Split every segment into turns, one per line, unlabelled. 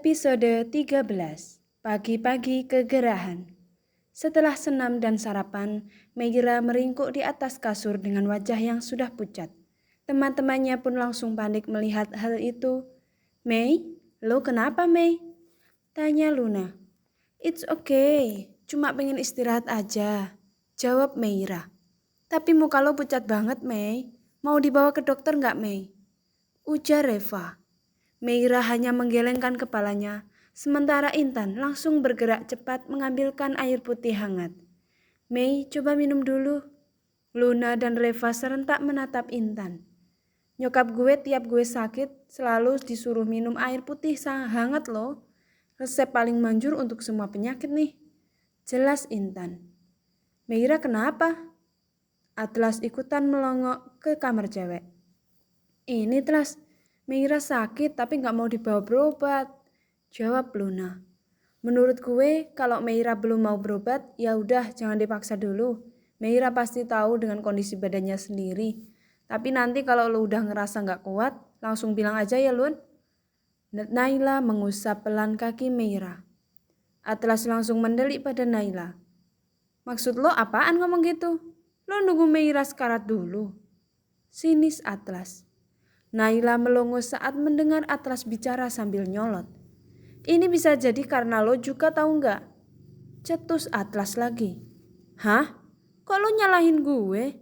Episode 13. Pagi-pagi kegerahan. Setelah senam dan sarapan, Meira meringkuk di atas kasur dengan wajah yang sudah pucat. Teman-temannya pun langsung panik melihat hal itu. "Mei, lo kenapa, Mei?" tanya Luna. "It's okay, cuma pengen istirahat aja," jawab Meira. "Tapi muka lo pucat banget, Mei. Mau dibawa ke dokter nggak, Mei?" ujar Reva. Meira hanya menggelengkan kepalanya, sementara Intan langsung bergerak cepat mengambilkan air putih hangat. "Mei, coba minum dulu." Luna dan Reva serentak menatap Intan. "Nyokap gue tiap gue sakit selalu disuruh minum air putih hangat loh. Resep paling manjur untuk semua penyakit nih," jelas Intan. "Meira kenapa?" Atlas ikutan melongok ke kamar cewek. "Ini Tlas, Meira sakit tapi gak mau dibawa berobat," jawab Luna. "Menurut gue kalau Meira belum mau berobat ya udah jangan dipaksa dulu. Meira pasti tahu dengan kondisi badannya sendiri. Tapi nanti kalau lu udah ngerasa gak kuat langsung bilang aja ya Lun." Naila mengusap pelan kaki Meira. Atlas langsung mendelik pada Naila. "Maksud lo apaan ngomong gitu? Lo nunggu Meira sekarat dulu?" sinis Atlas. Naila melongo saat mendengar Atlas bicara sambil nyolot. "Ini bisa jadi karena lo juga tahu nggak?" cetus Atlas lagi. "Hah? Kok lo nyalahin gue?"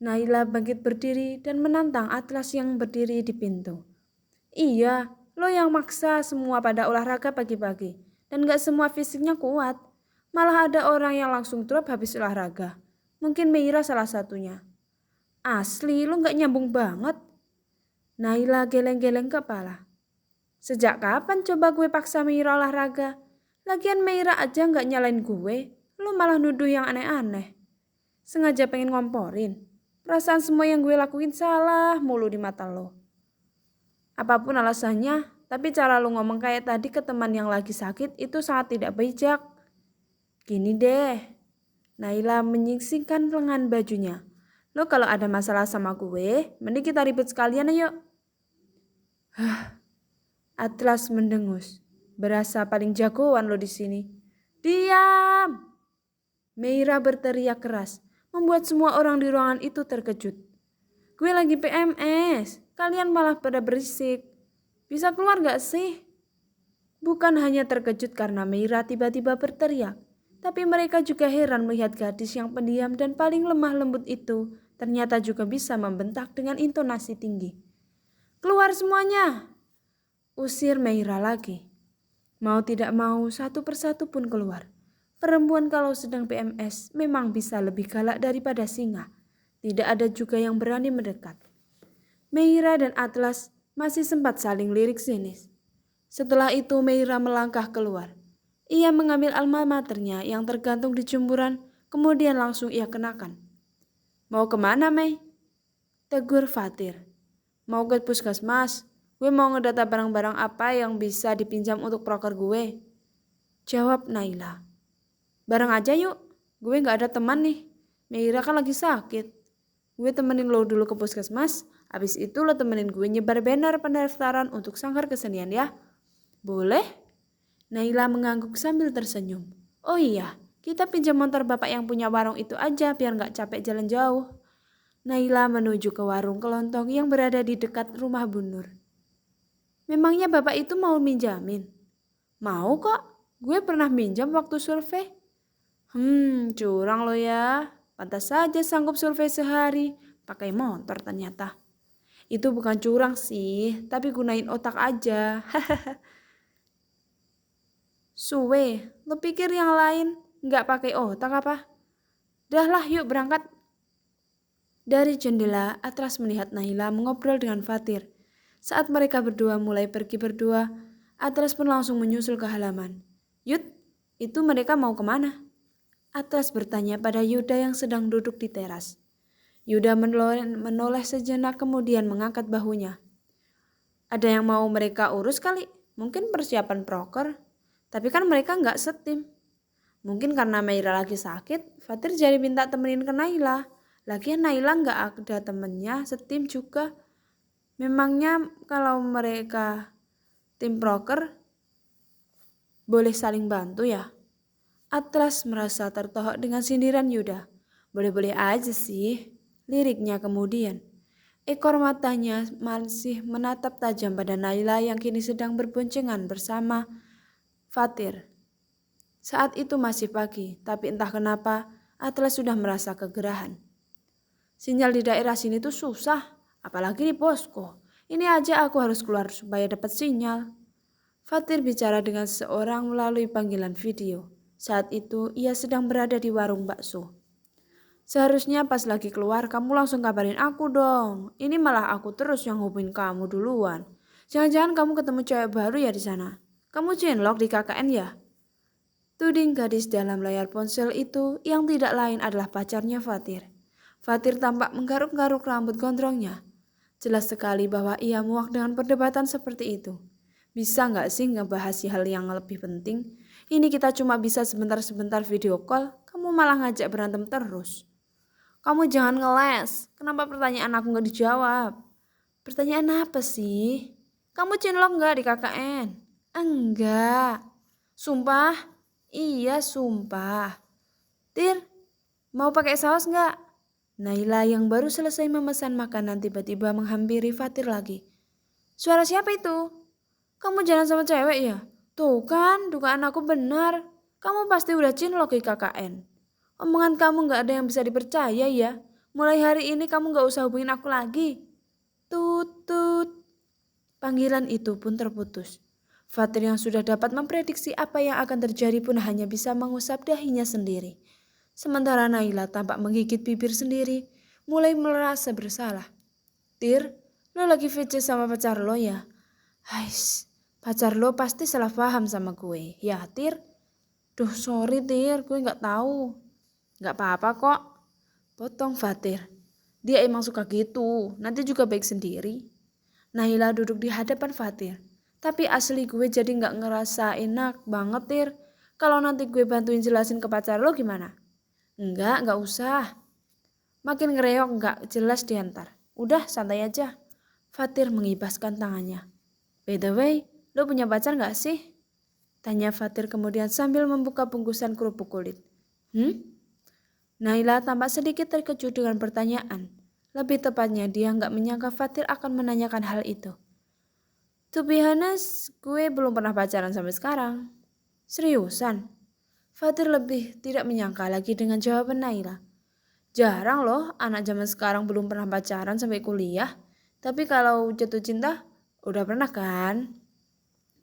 Naila bangkit berdiri dan menantang Atlas yang berdiri di pintu. "Iya, lo yang maksa semua pada olahraga pagi-pagi. Dan gak semua fisiknya kuat. Malah ada orang yang langsung drop habis olahraga. Mungkin Meira salah satunya." "Asli, lo gak nyambung banget." Naila geleng-geleng kepala. "Sejak kapan coba gue paksa Meira olahraga? Lagian Meira aja gak nyalain gue. Lo malah nuduh yang aneh-aneh. Sengaja pengen ngomporin. Perasaan semua yang gue lakuin salah mulu di mata lo." "Apapun alasannya, tapi cara lo ngomong kayak tadi ke teman yang lagi sakit itu sangat tidak bijak." "Gini deh." Naila menyingsingkan lengan bajunya. "Lo kalau ada masalah sama gue, mending kita ribut sekalian ayo." Atlas mendengus. "Berasa paling jagoan lo di sini." "Diam!" Meira berteriak keras, membuat semua orang di ruangan itu terkejut. "Gue lagi PMS, kalian malah pada berisik. Bisa keluar gak sih?" Bukan hanya terkejut karena Meira tiba-tiba berteriak, tapi mereka juga heran melihat gadis yang pendiam dan paling lemah lembut itu ternyata juga bisa membentak dengan intonasi tinggi. "Keluar semuanya!" usir Meira lagi. Mau tidak mau satu persatu pun keluar. Perempuan kalau sedang PMS memang bisa lebih galak daripada singa. Tidak ada juga yang berani mendekat. Meira dan Atlas masih sempat saling lirik sinis. Setelah itu Meira melangkah keluar. Ia mengambil alma maternya yang tergantung di jempuran, kemudian langsung ia kenakan. "Mau kemana, Mei?" tegur Fatir. "Mau ke puskesmas. Gue mau ngedata barang-barang apa yang bisa dipinjam untuk proker gue," jawab Naila. "Bareng aja yuk, gue gak ada teman nih. Meira kan lagi sakit. Gue temenin lo dulu ke puskesmas, abis itu lo temenin gue nyebar banner pendaftaran untuk sanggar kesenian ya." "Boleh?" Naila mengangguk sambil tersenyum. "Oh iya, kita pinjam motor bapak yang punya warung itu aja biar gak capek jalan jauh." Naila menuju ke warung kelontong yang berada di dekat rumah Bu Nur. "Memangnya bapak itu mau minjamin?" "Mau kok, gue pernah minjam waktu survei." Curang lo ya. Pantas saja sanggup survei sehari, pakai motor ternyata." "Itu bukan curang sih, tapi gunain otak aja." "Suwe, lo pikir yang lain gak pakai otak apa? Dah lah yuk berangkat." Dari jendela, Atlas melihat Naila mengobrol dengan Fatir. Saat mereka berdua mulai pergi berdua, Atlas pun langsung menyusul ke halaman. "Yud, itu mereka mau kemana?" Atlas bertanya pada Yuda yang sedang duduk di teras. Yuda menoleh sejenak kemudian mengangkat bahunya. "Ada yang mau mereka urus kali, mungkin persiapan proker. Tapi kan mereka gak setim. Mungkin karena Meira lagi sakit, Fatir jadi minta temenin ke Naila. Lagian Naila gak ada temennya setim juga. Memangnya kalau mereka tim proker, Boleh saling bantu ya? Atlas merasa tertohok dengan sindiran Yuda. Boleh-boleh aja sih, liriknya kemudian. Ekor matanya masih menatap tajam pada Naila yang kini sedang berboncengan bersama Fatir. Saat itu masih pagi, tapi entah kenapa Atlas sudah merasa kegerahan. Sinyal di daerah sini tuh susah, apalagi di posko. Ini aja aku harus keluar supaya dapat sinyal. Fatir bicara dengan seseorang melalui panggilan video. Saat itu ia sedang berada di warung bakso. Seharusnya pas lagi keluar kamu langsung kabarin aku dong. Ini malah aku terus yang hubungin kamu duluan. Jangan-jangan kamu ketemu cewek baru ya di sana. Kamu cinlok di KKN ya? Tuding gadis dalam layar ponsel itu yang tidak lain adalah pacarnya Fatir. Fatir tampak menggaruk-garuk rambut gondrongnya. Jelas sekali bahwa ia muak dengan perdebatan seperti itu. Bisa nggak sih ngebahas hal yang lebih penting? Ini kita cuma bisa sebentar-sebentar video call, kamu malah ngajak berantem terus. Kamu jangan ngeles, kenapa pertanyaan aku nggak dijawab? Pertanyaan apa sih? Kamu cinlok nggak di KKN? Enggak. Sumpah? Iya sumpah. Tir, mau pakai saus nggak? Naila yang baru selesai memesan makanan tiba-tiba menghampiri Fatir lagi. Suara siapa itu? Kamu jalan sama cewek ya? Tuh kan, dugaan aku benar. Kamu pasti udah cinlok di KKN. Omongan kamu gak ada yang bisa dipercaya ya. Mulai hari ini kamu gak usah hubungin aku lagi. Tutut. Panggilan itu pun terputus. Fatir yang sudah dapat memprediksi apa yang akan terjadi pun hanya bisa mengusap dahinya sendiri. Sementara Naila tampak menggigit bibir sendiri, mulai merasa bersalah. Tir, lo lagi VC sama pacar lo ya? Hais, pacar lo pasti salah paham sama gue. Ya, Tir? Duh, sorry Tir, gue gak tahu. Gak apa-apa kok. Potong Fatir. Dia emang suka gitu, nanti juga baik sendiri. Naila duduk di hadapan Fatir. Tapi asli gue jadi gak ngerasa enak banget Tir. Kalau nanti gue bantuin jelasin ke pacar lo gimana? Gak usah. Makin ngereok gak jelas diantar. Udah santai aja. Fatir mengibaskan tangannya. By the way, lo punya pacar gak sih? Tanya Fatir kemudian sambil membuka bungkusan kerupuk kulit. Naila tampak sedikit terkejut dengan pertanyaan. Lebih tepatnya dia gak menyangka Fatir akan menanyakan hal itu. To be honest, gue belum pernah pacaran sampai sekarang. Seriusan? Fatir lebih tidak menyangka lagi dengan jawaban Naila. Jarang loh anak zaman sekarang belum pernah pacaran sampai kuliah. Tapi kalau jatuh cinta, udah pernah kan?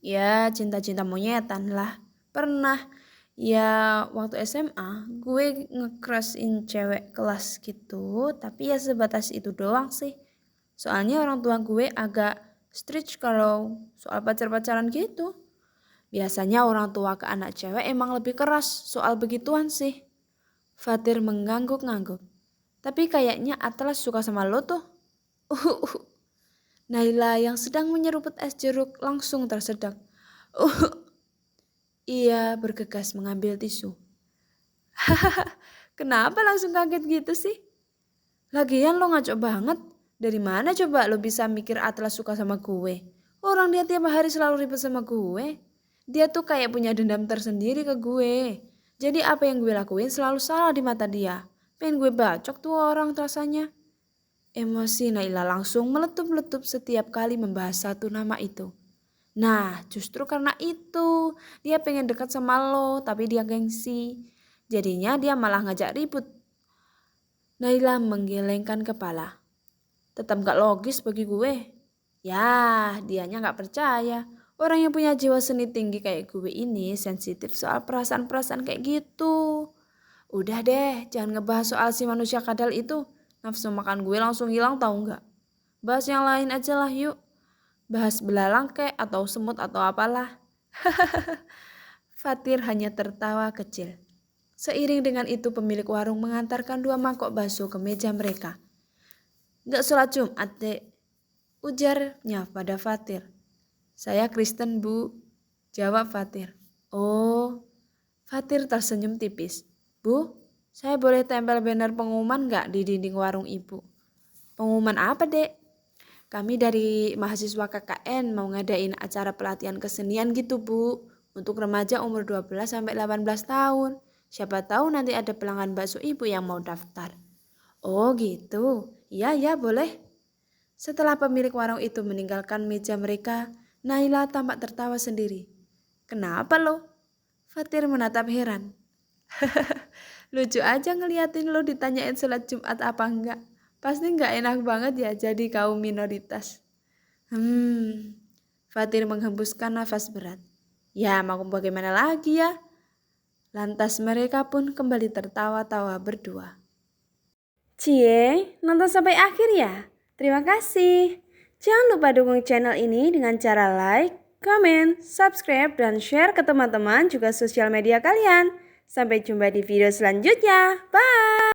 Ya cinta-cinta monyetan lah. Pernah. Ya waktu SMA gue nge-crushin cewek kelas gitu. Tapi ya sebatas itu doang sih. Soalnya orang tua gue agak strict kalau soal pacar-pacaran gitu. Biasanya orang tua ke anak cewek emang lebih keras soal begituan sih. Fatir mengangguk-ngangguk. Tapi kayaknya Atlas suka sama lo tuh. Naila yang sedang menyeruput es jeruk langsung tersedak. Ia bergegas mengambil tisu. Kenapa langsung kaget gitu sih? Lagian lo ngaco banget. Dari mana coba lo bisa mikir Atlas suka sama gue? Orang dia tiap hari selalu ribet sama gue. Dia tuh kayak punya dendam tersendiri ke gue. Jadi apa yang gue lakuin selalu salah di mata dia. Pengen gue bacok tuh orang rasanya. Emosi Naila langsung meletup-letup setiap kali membahas satu nama itu. Nah, justru karena itu dia pengen dekat sama lo, tapi dia gengsi. Jadinya dia malah ngajak ribut. Naila menggelengkan kepala. Tetap gak logis bagi gue. Ya, dianya gak percaya. Orang yang punya jiwa seni tinggi kayak gue ini sensitif soal perasaan-perasaan kayak gitu. Udah deh, jangan ngebahas soal si manusia kadal itu. Nafsu makan gue langsung hilang tahu nggak? Bahas yang lain aja lah yuk. Bahas belalang kek atau semut atau apalah. Fatir hanya tertawa kecil. Seiring dengan itu pemilik warung mengantarkan 2 mangkok bakso ke meja mereka. Nggak sholat Jumat dek, ujarnya pada Fatir. Saya Kristen bu, jawab Fatir. Oh, Fatir tersenyum tipis. Bu, saya boleh tempel banner pengumuman nggak di dinding warung ibu? Pengumuman apa dek? Kami dari mahasiswa KKN mau ngadain acara pelatihan kesenian gitu bu. untuk remaja umur 12-18 tahun. Siapa tahu nanti ada pelanggan bakso ibu yang mau daftar. Oh gitu, iya boleh. Setelah pemilik warung itu meninggalkan meja mereka, Naila tampak tertawa sendiri. Kenapa lo? Fatir menatap heran. Lucu aja ngeliatin lo ditanyain sholat Jumat apa enggak. Pasti enggak enak banget ya jadi kaum minoritas. Fatir menghembuskan nafas berat. Ya mau bagaimana lagi ya? Lantas mereka pun kembali tertawa-tawa berdua. Cie, nonton sampai akhir ya? Terima kasih. Jangan lupa dukung channel ini dengan cara like, comment, subscribe, dan share ke teman-teman juga sosial media kalian. Sampai jumpa di video selanjutnya. Bye!